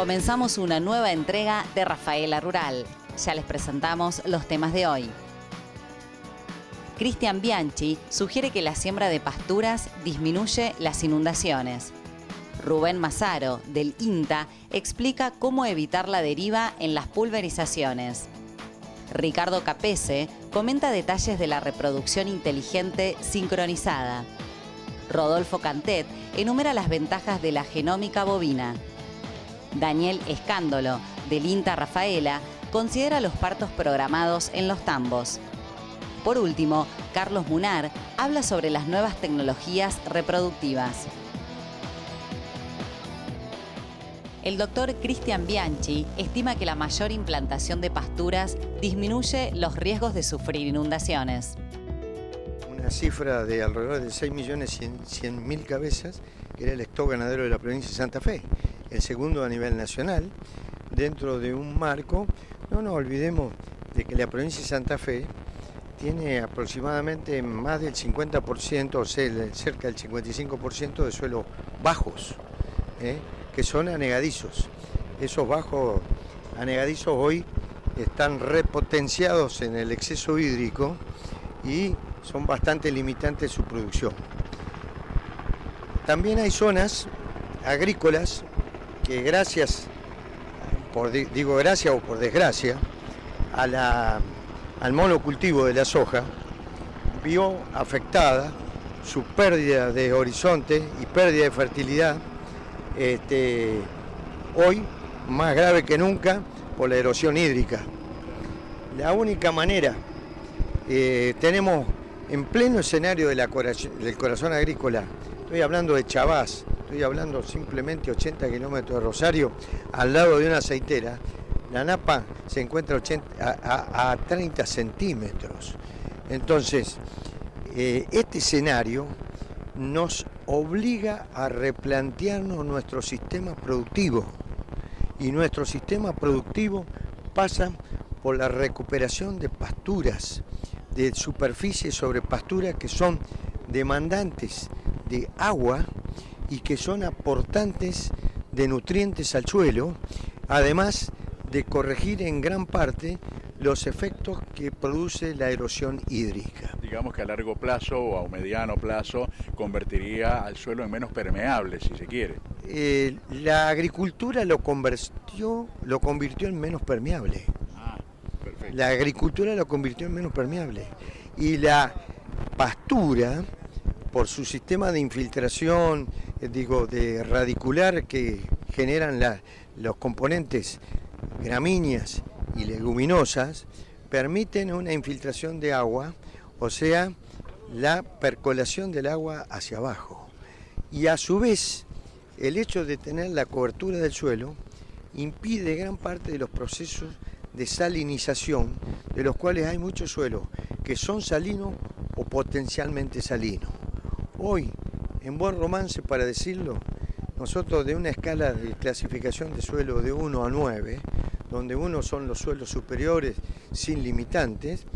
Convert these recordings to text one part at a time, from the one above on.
Comenzamos una nueva entrega de Rafaela Rural. Ya les presentamos los temas de hoy. Cristian Bianchi sugiere que la siembra de pasturas disminuye las inundaciones. Rubén Massaro, del INTA, explica cómo evitar la deriva en las pulverizaciones. Ricardo Capese comenta detalles de la reproducción inteligente sincronizada. Rodolfo Cantet enumera las ventajas de la genómica bovina. Daniel Escándolo, del INTA Rafaela, considera los partos programados en los tambos. Por último, Carlos Munar habla sobre las nuevas tecnologías reproductivas. El doctor Cristian Bianchi estima que la mayor implantación de pasturas disminuye los riesgos de sufrir inundaciones. Una cifra de alrededor de 6.100.000 cabezas, que era el stock ganadero de la provincia de Santa Fe, el segundo a nivel nacional, dentro de un marco. No nos olvidemos de que la provincia de Santa Fe tiene aproximadamente más del 50%, o sea, cerca del 55% de suelos bajos, que son anegadizos. Esos bajos anegadizos hoy están repotenciados en el exceso hídrico y son bastante limitantes su producción. También hay zonas agrícolas que gracias o por desgracia, al monocultivo de la soja, vio afectada su pérdida de horizonte y pérdida de fertilidad, hoy más grave que nunca por la erosión hídrica. La única manera, tenemos en pleno escenario del corazón agrícola, estoy hablando de Chabás, estoy hablando simplemente 80 kilómetros de Rosario, al lado de una aceitera. La napa se encuentra a 30 centímetros. Entonces, este escenario nos obliga a replantearnos nuestro sistema productivo. Y nuestro sistema productivo pasa por la recuperación de pasturas, de superficies sobre pasturas que son demandantes de agua y que son aportantes de nutrientes al suelo, además de corregir en gran parte los efectos que produce la erosión hídrica. Digamos que a largo plazo o a un mediano plazo convertiría al suelo en menos permeable, si se quiere. La agricultura lo convirtió en menos permeable. Perfecto. La agricultura lo convirtió en menos permeable. Y la pastura, por su sistema de infiltración, de radicular que generan los componentes gramíneas y leguminosas, permiten una infiltración de agua, o sea, la percolación del agua hacia abajo. Y a su vez, el hecho de tener la cobertura del suelo impide gran parte de los procesos de salinización, de los cuales hay muchos suelos que son salinos o potencialmente salinos. Hoy, en buen romance para decirlo, nosotros de una escala de clasificación de suelo de 1 a 9, donde 1 son los suelos superiores sin limitantes,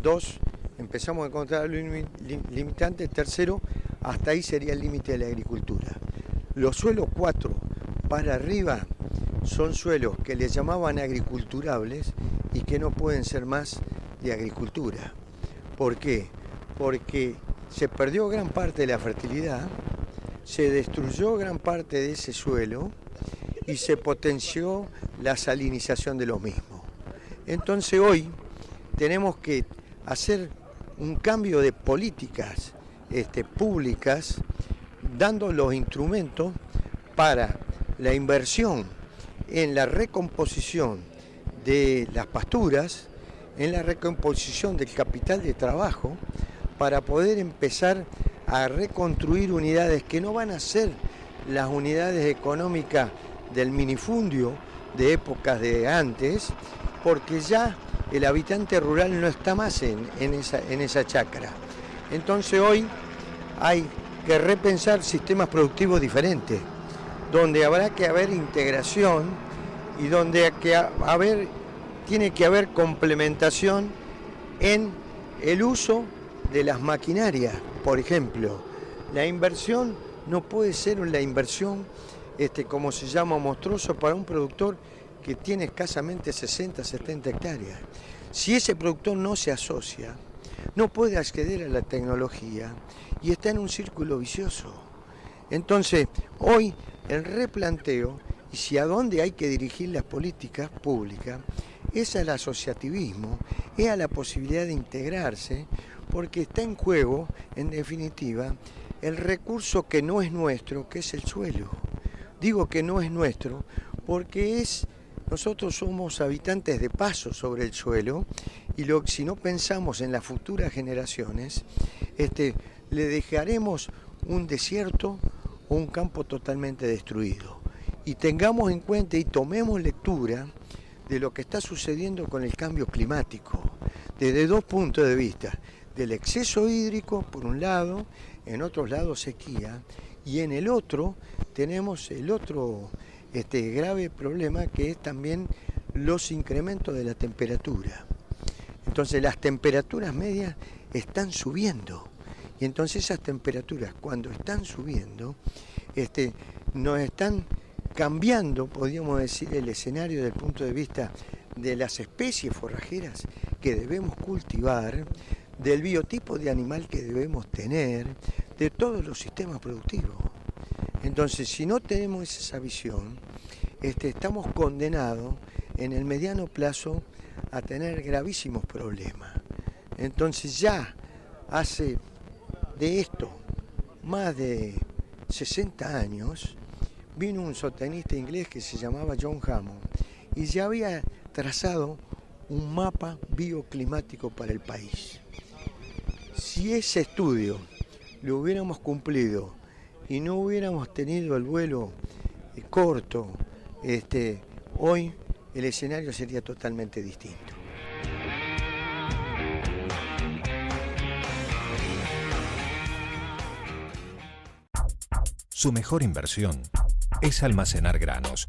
2 empezamos a encontrar los limitantes, 3 hasta ahí sería el límite de la agricultura. Los suelos 4 para arriba son suelos que les llamaban agriculturables y que no pueden ser más de agricultura. ¿Por qué? Porque se perdió gran parte de la fertilidad, se destruyó gran parte de ese suelo y se potenció la salinización de los mismos. Entonces hoy tenemos que hacer un cambio de políticas públicas, dando los instrumentos para la inversión en la recomposición de las pasturas, en la recomposición del capital de trabajo, para poder empezar a reconstruir unidades que no van a ser las unidades económicas del minifundio de épocas de antes, porque ya el habitante rural no está más en esa chacra. Entonces hoy hay que repensar sistemas productivos diferentes, donde habrá que haber integración y donde tiene que haber complementación en el uso de las maquinarias. Por ejemplo, la inversión no puede ser la inversión como se llama, monstruoso para un productor que tiene escasamente 60, 70 hectáreas. Si ese productor no se asocia, no puede acceder a la tecnología y está en un círculo vicioso. Entonces, hoy el replanteo, y si a dónde hay que dirigir las políticas públicas, es al asociativismo, es a la posibilidad de integrarse, porque está en juego, en definitiva, el recurso que no es nuestro, que es el suelo. Digo que no es nuestro porque nosotros somos habitantes de paso sobre el suelo y si no pensamos en las futuras generaciones, le dejaremos un desierto o un campo totalmente destruido. Y tengamos en cuenta y tomemos lectura de lo que está sucediendo con el cambio climático, desde dos puntos de vista, del exceso hídrico por un lado, en otros lados sequía, y en el otro tenemos el otro grave problema que es también los incrementos de la temperatura. Entonces las temperaturas medias están subiendo, y entonces esas temperaturas cuando están subiendo nos están cambiando, podríamos decir, el escenario desde el punto de vista de las especies forrajeras que debemos cultivar, del biotipo de animal que debemos tener, de todos los sistemas productivos. Entonces, si no tenemos esa visión, estamos condenados en el mediano plazo a tener gravísimos problemas. Entonces ya hace de esto más de 60 años, vino un sotenista inglés que se llamaba John Hammond y ya había trazado un mapa bioclimático para el país. Si ese estudio lo hubiéramos cumplido y no hubiéramos tenido el vuelo corto, hoy el escenario sería totalmente distinto. Su mejor inversión es almacenar granos.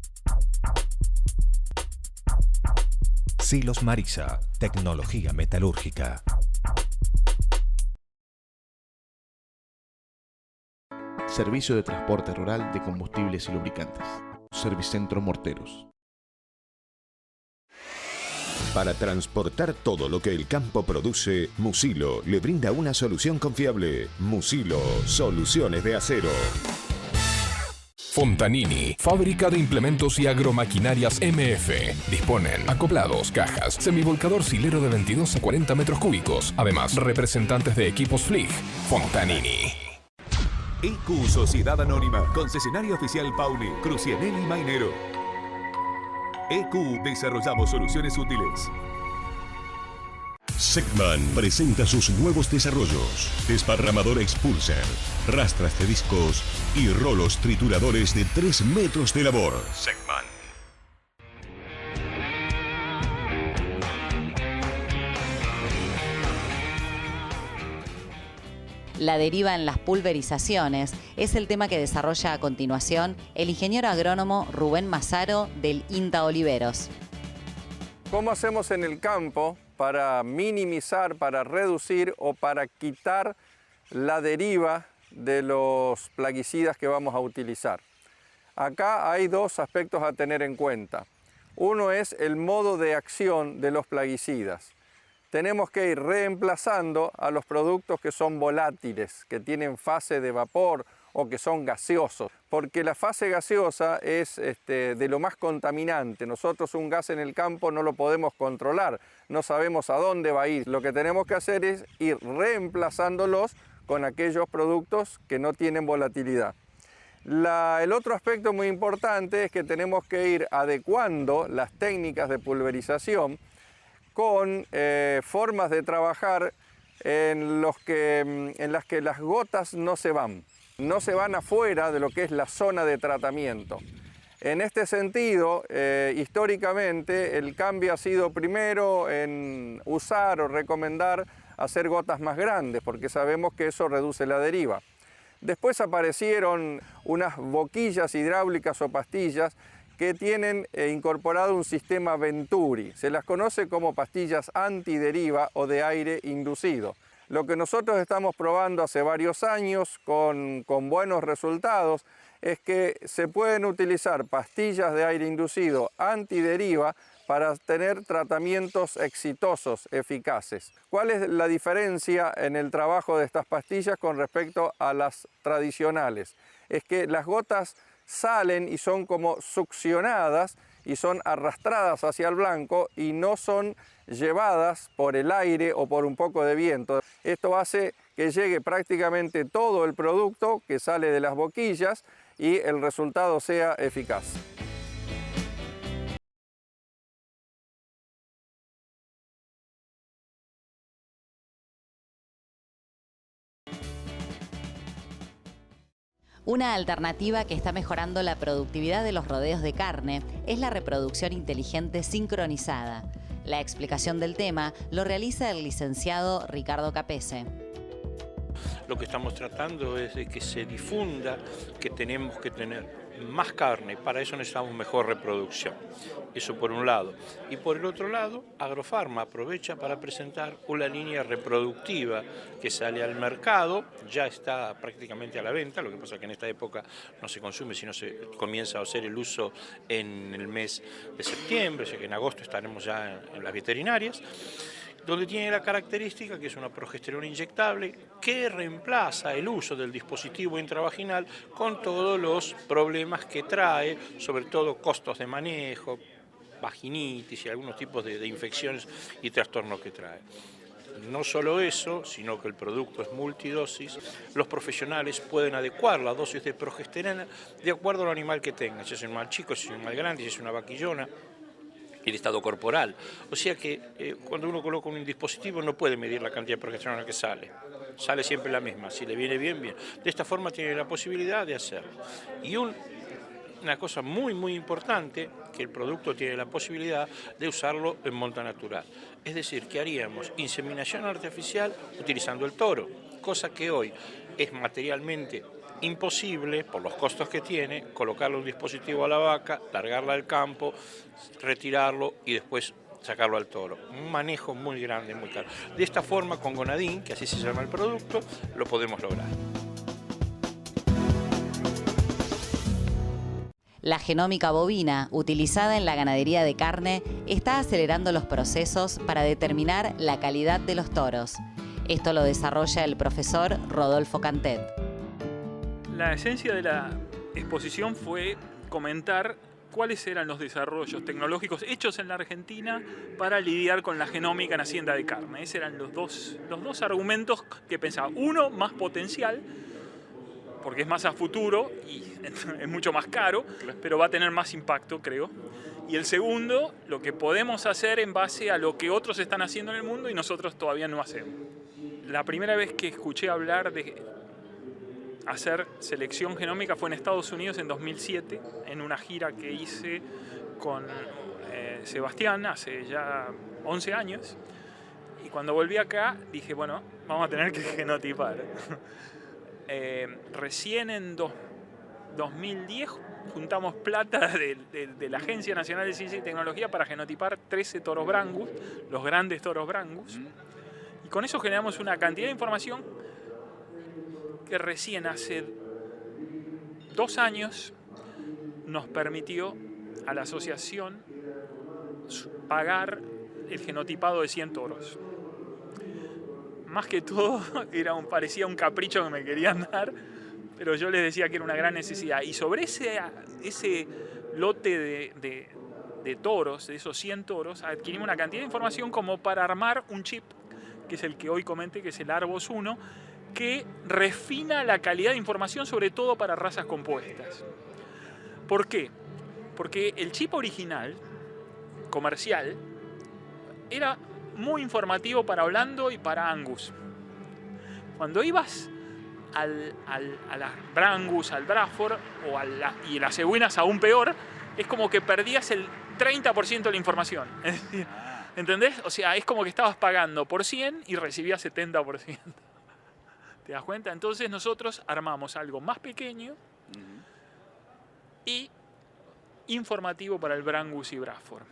Silos Marisa, tecnología metalúrgica. Servicio de transporte rural de combustibles y lubricantes. Servicentro Morteros. Para transportar todo lo que el campo produce, Musilo le brinda una solución confiable. Musilo, soluciones de acero. Fontanini, fábrica de implementos y agromaquinarias MF. Disponen acoplados, cajas, semivolcador silero de 22 a 40 metros cúbicos. Además, representantes de equipos Flig. Fontanini. EQ Sociedad Anónima, concesionario oficial Pauli, Crucianelli Mainero. EQ, desarrollamos soluciones útiles. Segman presenta sus nuevos desarrollos: desparramador expulser, rastras de discos y rolos trituradores de 3 metros de labor. Segman. La deriva en las pulverizaciones es el tema que desarrolla a continuación el ingeniero agrónomo Rubén Mazaro del INTA Oliveros. ¿Cómo hacemos en el campo para minimizar, para reducir o para quitar la deriva de los plaguicidas que vamos a utilizar? Acá hay dos aspectos a tener en cuenta. Uno es el modo de acción de los plaguicidas. Tenemos que ir reemplazando a los productos que son volátiles, que tienen fase de vapor o que son gaseosos, porque la fase gaseosa es de lo más contaminante. Nosotros un gas en el campo no lo podemos controlar, no sabemos a dónde va a ir. Lo que tenemos que hacer es ir reemplazándolos con aquellos productos que no tienen volatilidad. El otro aspecto muy importante es que tenemos que ir adecuando las técnicas de pulverización con formas de trabajar en las que las gotas no se van afuera de lo que es la zona de tratamiento. En este sentido, históricamente, el cambio ha sido primero en usar o recomendar hacer gotas más grandes, porque sabemos que eso reduce la deriva. Después aparecieron unas boquillas hidráulicas o pastillas que tienen incorporado un sistema Venturi. Se las conoce como pastillas antideriva o de aire inducido. Lo que nosotros estamos probando hace varios años con buenos resultados es que se pueden utilizar pastillas de aire inducido antideriva para tener tratamientos exitosos, eficaces. ¿Cuál es la diferencia en el trabajo de estas pastillas con respecto a las tradicionales? Es que las gotas salen y son como succionadas y son arrastradas hacia el blanco y no son llevadas por el aire o por un poco de viento. Esto hace que llegue prácticamente todo el producto que sale de las boquillas y el resultado sea eficaz. Una alternativa que está mejorando la productividad de los rodeos de carne es la reproducción inteligente sincronizada. La explicación del tema lo realiza el licenciado Ricardo Capese. Lo que estamos tratando es de que se difunda que tenemos que tener más carne, para eso necesitamos mejor reproducción. Eso por un lado. Y por el otro lado, Agrofarma aprovecha para presentar una línea reproductiva que sale al mercado, ya está prácticamente a la venta, lo que pasa es que en esta época no se consume, sino se comienza a hacer el uso en el mes de septiembre, o sea que en agosto estaremos ya en las veterinarias, donde tiene la característica que es una progesterona inyectable que reemplaza el uso del dispositivo intravaginal con todos los problemas que trae, sobre todo costos de manejo, vaginitis y algunos tipos de infecciones y trastornos que trae. No solo eso, sino que el producto es multidosis, los profesionales pueden adecuar la dosis de progesterona de acuerdo al animal que tenga, si es un animal chico, si es un animal grande, si es una vaquillona, el estado corporal. O sea que cuando uno coloca un dispositivo no puede medir la cantidad de progesterona que sale. Sale siempre la misma. Si le viene bien, bien. De esta forma tiene la posibilidad de hacerlo. Y una cosa muy, muy importante, que el producto tiene la posibilidad de usarlo en monta natural. Es decir, que haríamos inseminación artificial utilizando el toro, cosa que hoy es materialmente imposible, por los costos que tiene, colocarle un dispositivo a la vaca, largarla al campo, retirarlo y después sacarlo al toro. Un manejo muy grande, muy caro. De esta forma, con Gonadin, que así se llama el producto, lo podemos lograr. La genómica bovina, utilizada en la ganadería de carne, está acelerando los procesos para determinar la calidad de los toros. Esto lo desarrolla el profesor Rodolfo Cantet. La esencia de la exposición fue comentar cuáles eran los desarrollos tecnológicos hechos en la Argentina para lidiar con la genómica en hacienda de carne. Esos eran los dos argumentos que pensaba. Uno, más potencial, porque es más a futuro y es mucho más caro, pero va a tener más impacto, creo. Y el segundo, lo que podemos hacer en base a lo que otros están haciendo en el mundo y nosotros todavía no hacemos. La primera vez que escuché hablar de hacer selección genómica fue en Estados Unidos en 2007, en una gira que hice con Sebastián hace ya 11 años. Y cuando volví acá dije, bueno, vamos a tener que genotipar. Recién en 2010 juntamos plata de la Agencia Nacional de Ciencia y Tecnología para genotipar 13 toros brangus, los grandes toros brangus. Y con eso generamos una cantidad de información que recién hace 2 años nos permitió a la asociación pagar el genotipado de 100 toros. Más que todo parecía un capricho que me querían dar, pero yo les decía que era una gran necesidad. Y sobre ese lote de toros, de esos 100 toros, adquirimos una cantidad de información como para armar un chip, que es el que hoy comenté, que es el Arbos 1, que refina la calidad de información, sobre todo para razas compuestas. ¿Por qué? Porque el chip original, comercial, era muy informativo para Orlando y para Angus. Cuando ibas a las Brangus, al Bradford y las cebuinas aún peor, es como que perdías el 30% de la información. Es decir, ¿entendés? O sea, es como que estabas pagando por 100 y recibías 70%. ¿Te das cuenta? Entonces nosotros armamos algo más pequeño y informativo para el Brangus y Bradford.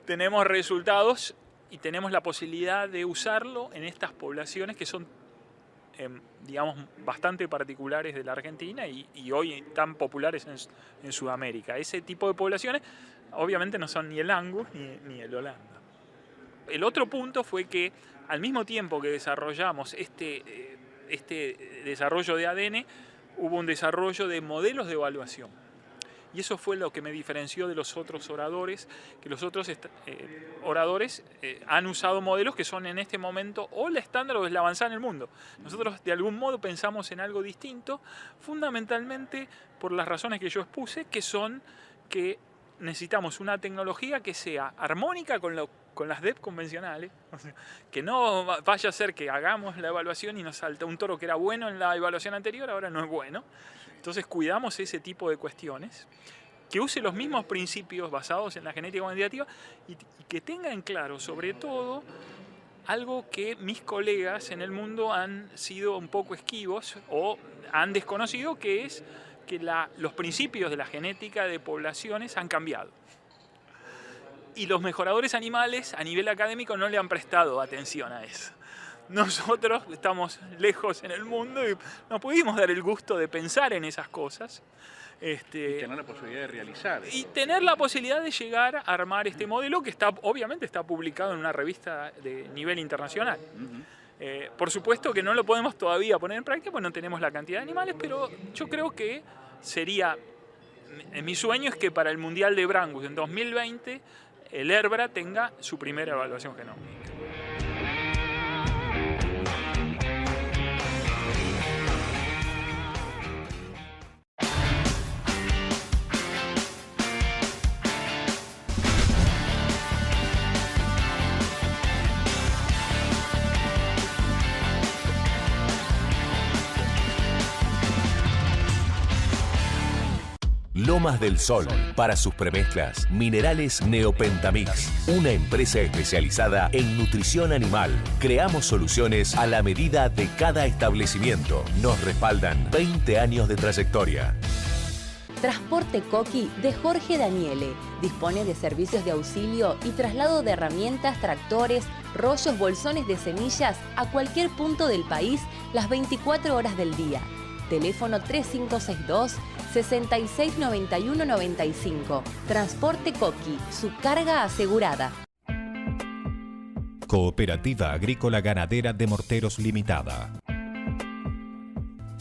Tenemos resultados y tenemos la posibilidad de usarlo en estas poblaciones que son digamos, bastante particulares de la Argentina y hoy tan populares en Sudamérica. Ese tipo de poblaciones obviamente no son ni el Angus ni el Holanda. El otro punto fue que al mismo tiempo que desarrollamos este desarrollo de ADN, hubo un desarrollo de modelos de evaluación. Y eso fue lo que me diferenció de los otros oradores, que los otros oradores han usado modelos que son en este momento o la estándar o es la avanzada en el mundo. Nosotros de algún modo pensamos en algo distinto, fundamentalmente por las razones que yo expuse, que son que necesitamos una tecnología que sea armónica con las DEP convencionales, o sea, que no vaya a ser que hagamos la evaluación y nos salta un toro que era bueno en la evaluación anterior, ahora no es bueno. Entonces cuidamos ese tipo de cuestiones, que use los mismos principios basados en la genética cuantitativa y que tenga en claro, sobre todo, algo que mis colegas en el mundo han sido un poco esquivos o han desconocido, que es que los principios de la genética de poblaciones han cambiado. Y los mejoradores animales a nivel académico no le han prestado atención a eso. Nosotros estamos lejos en el mundo y no pudimos dar el gusto de pensar en esas cosas. Y tener la posibilidad de realizar. Y tener la posibilidad de llegar a armar este modelo que obviamente está publicado en una revista de nivel internacional. Por supuesto que no lo podemos todavía poner en práctica porque no tenemos la cantidad de animales, pero yo creo que sería... Mi sueño es que para el Mundial de Brangus en 2020 el Herbra tenga su primera evaluación genómica. Lomas del Sol, para sus premezclas, Minerales Neopentamix, una empresa especializada en nutrición animal. Creamos soluciones a la medida de cada establecimiento. Nos respaldan 20 años de trayectoria. Transporte Coqui de Jorge Daniele. Dispone de servicios de auxilio y traslado de herramientas, tractores, rollos, bolsones de semillas a cualquier punto del país las 24 horas del día. Teléfono 3562-669195. Transporte Coqui, su carga asegurada. Cooperativa Agrícola Ganadera de Morteros Limitada.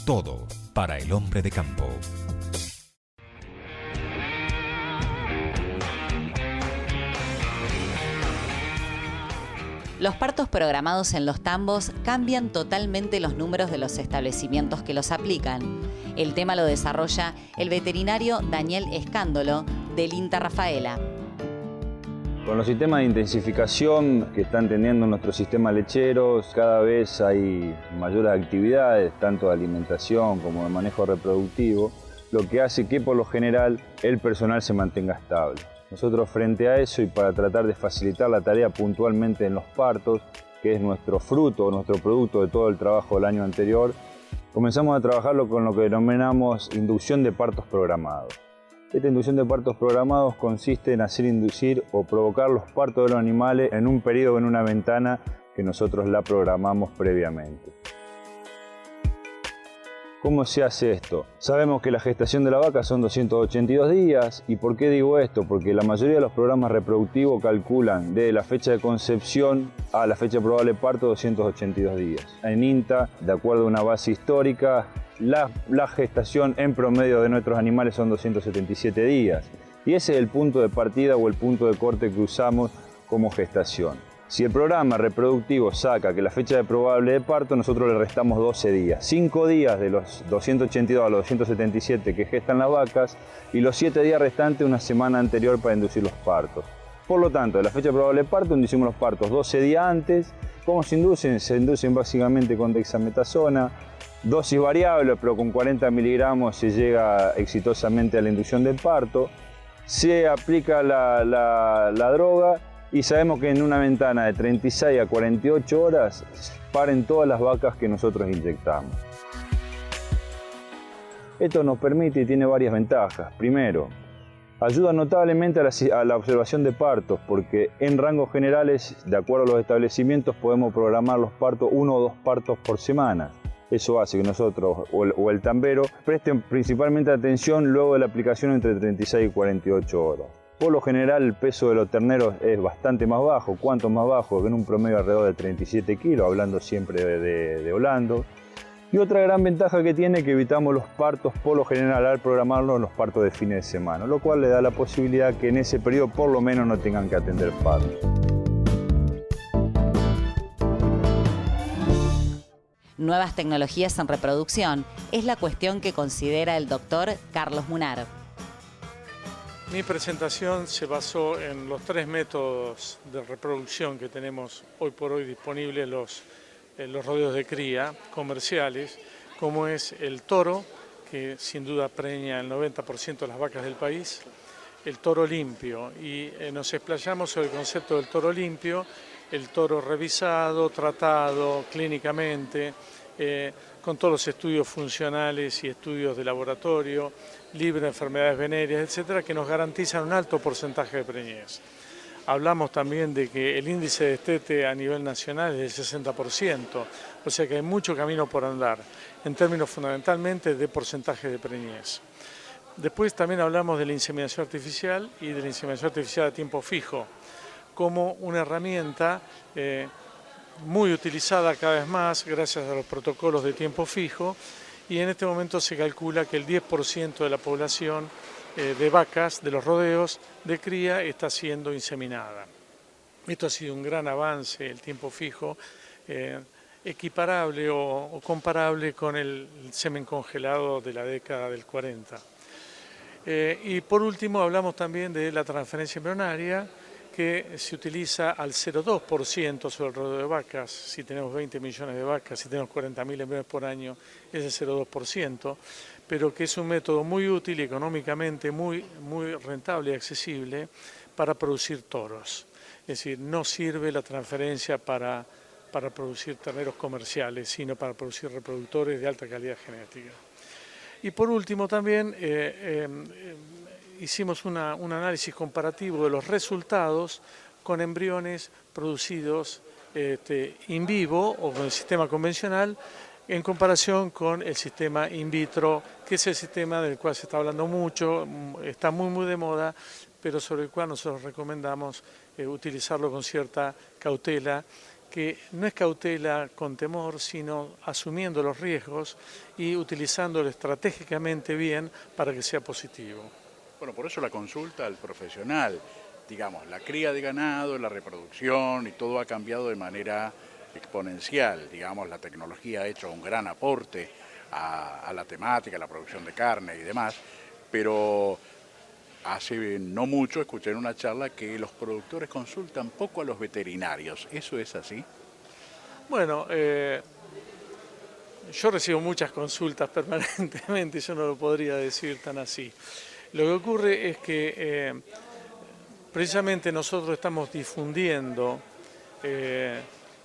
Todo para el hombre de campo. Los partos programados en los tambos cambian totalmente los números de los establecimientos que los aplican. El tema lo desarrolla el veterinario Daniel Escándolo del INTA Rafaela. Con los sistemas de intensificación que están teniendo nuestros sistemas lecheros, cada vez hay mayores actividades, tanto de alimentación como de manejo reproductivo, lo que hace que por lo general el personal se mantenga estable. Nosotros frente a eso y para tratar de facilitar la tarea puntualmente en los partos, que es nuestro fruto, nuestro producto de todo el trabajo del año anterior, comenzamos a trabajarlo con lo que denominamos inducción de partos programados. Esta inducción de partos programados consiste en hacer inducir o provocar los partos de los animales en un periodo, en una ventana que nosotros la programamos previamente. ¿Cómo se hace esto? Sabemos que la gestación de la vaca son 282 días. ¿Y por qué digo esto? Porque la mayoría de los programas reproductivos calculan desde la fecha de concepción a la fecha de probable parto 282 días. En INTA, de acuerdo a una base histórica, la gestación en promedio de nuestros animales son 277 días. Y ese es el punto de partida o el punto de corte que usamos como gestación. Si el programa reproductivo saca que la fecha de probable de parto, nosotros le restamos 12 días. 5 días de los 282 a los 277 que gestan las vacas y los 7 días restantes una semana anterior para inducir los partos. Por lo tanto, de la fecha de probable de parto inducimos los partos 12 días antes. ¿Cómo se inducen? Se inducen básicamente con dexametasona, dosis variable, pero con 40 miligramos se llega exitosamente a la inducción del parto. Se aplica la droga. Y sabemos que en una ventana de 36 a 48 horas paren todas las vacas que nosotros inyectamos. Esto nos permite y tiene varias ventajas. Primero, ayuda notablemente a la observación de partos, porque en rangos generales, de acuerdo a los establecimientos, podemos programar los partos 1 o 2 partos por semana. Eso hace que nosotros o el tambero presten principalmente atención luego de la aplicación entre 36 y 48 horas. Por lo general el peso de los terneros es bastante más bajo. ¿Cuánto más bajo? En un promedio alrededor de 37 kilos, hablando siempre de Holando. Y otra gran ventaja que tiene es que evitamos los partos por lo general al programarlos los partos de fines de semana, lo cual le da la posibilidad que en ese periodo por lo menos no tengan que atender partos. Nuevas tecnologías en reproducción es la cuestión que considera el doctor Carlos Munar. Mi presentación se basó en los 3 métodos de reproducción que tenemos hoy por hoy disponibles los rodeos de cría comerciales, como es el toro, que sin duda preña el 90% de las vacas del país, el toro limpio, y nos explayamos sobre el concepto del toro limpio, el toro revisado, tratado clínicamente, con todos los estudios funcionales y estudios de laboratorio, libre de enfermedades venéreas, etcétera, que nos garantizan un alto porcentaje de preñez. Hablamos también de que el índice de destete a nivel nacional es del 60%, o sea que hay mucho camino por andar, en términos fundamentalmente de porcentaje de preñez. Después también hablamos de la inseminación artificial y de la inseminación artificial a tiempo fijo, como una herramienta muy utilizada cada vez más gracias a los protocolos de tiempo fijo, y en este momento se calcula que el 10% de la población de vacas de los rodeos de cría está siendo inseminada. Esto ha sido un gran avance, el tiempo fijo, equiparable o comparable con el semen congelado de la década del 40. Y por último hablamos también de la transferencia embrionaria, que se utiliza al 0,2% sobre el rodeo de vacas. Si tenemos 20 millones de vacas, si tenemos 40.000 embriones por año, es el 0,2%, pero que es un método muy útil y económicamente muy rentable y accesible para producir toros. Es decir, no sirve la transferencia para producir terneros comerciales, sino para producir reproductores de alta calidad genética. Y por último también hicimos un análisis comparativo de los resultados con embriones producidos in vivo o con el sistema convencional en comparación con el sistema in vitro, que es el sistema del cual se está hablando mucho, está muy de moda, pero sobre el cual nosotros recomendamos utilizarlo con cierta cautela, que no es cautela con temor, sino asumiendo los riesgos y utilizándolo estratégicamente bien para que sea positivo. Bueno, por eso la consulta al profesional, digamos, la cría de ganado, la reproducción y todo ha cambiado de manera exponencial, digamos, la tecnología ha hecho un gran aporte a la temática, a la producción de carne y demás, pero hace no mucho escuché en una charla que los productores consultan poco a los veterinarios. ¿Eso es así? Bueno, yo recibo muchas consultas permanentemente, yo no lo podría decir tan así. Lo que ocurre es que precisamente nosotros estamos difundiendo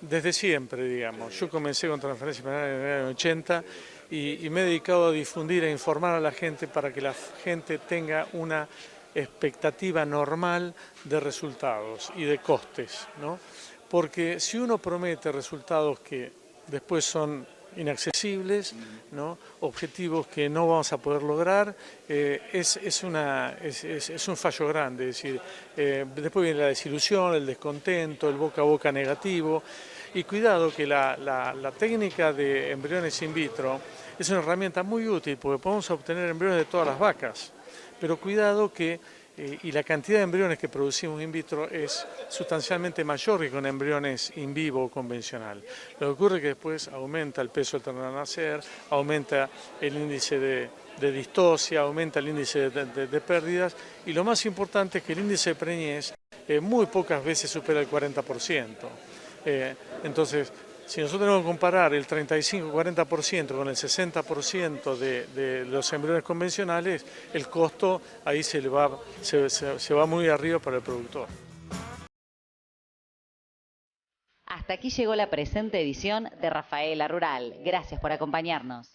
desde siempre, digamos. Yo comencé con transferencia embrionaria en el año 80 y me he dedicado a difundir e informar a la gente para que la gente tenga una expectativa normal de resultados y de costes, ¿no? Porque si uno promete resultados que después son inaccesibles, ¿no? Objetivos que no vamos a poder lograr, es un fallo grande. Es decir, después viene la desilusión, el descontento, el boca a boca negativo. Y cuidado que la técnica de embriones in vitro es una herramienta muy útil porque podemos obtener embriones de todas las vacas, pero cuidado que y la cantidad de embriones que producimos in vitro es sustancialmente mayor que con embriones in vivo o convencional. Lo que ocurre es que después aumenta el peso del ternero al nacer, aumenta el índice de distosia, aumenta el índice de pérdidas, y lo más importante es que el índice de preñez muy pocas veces supera el 40%. Entonces, si nosotros tenemos que comparar el 35-40% con el 60% de los embriones convencionales, el costo ahí se va muy arriba para el productor. Hasta aquí llegó la presente edición de Rafaela Rural. Gracias por acompañarnos.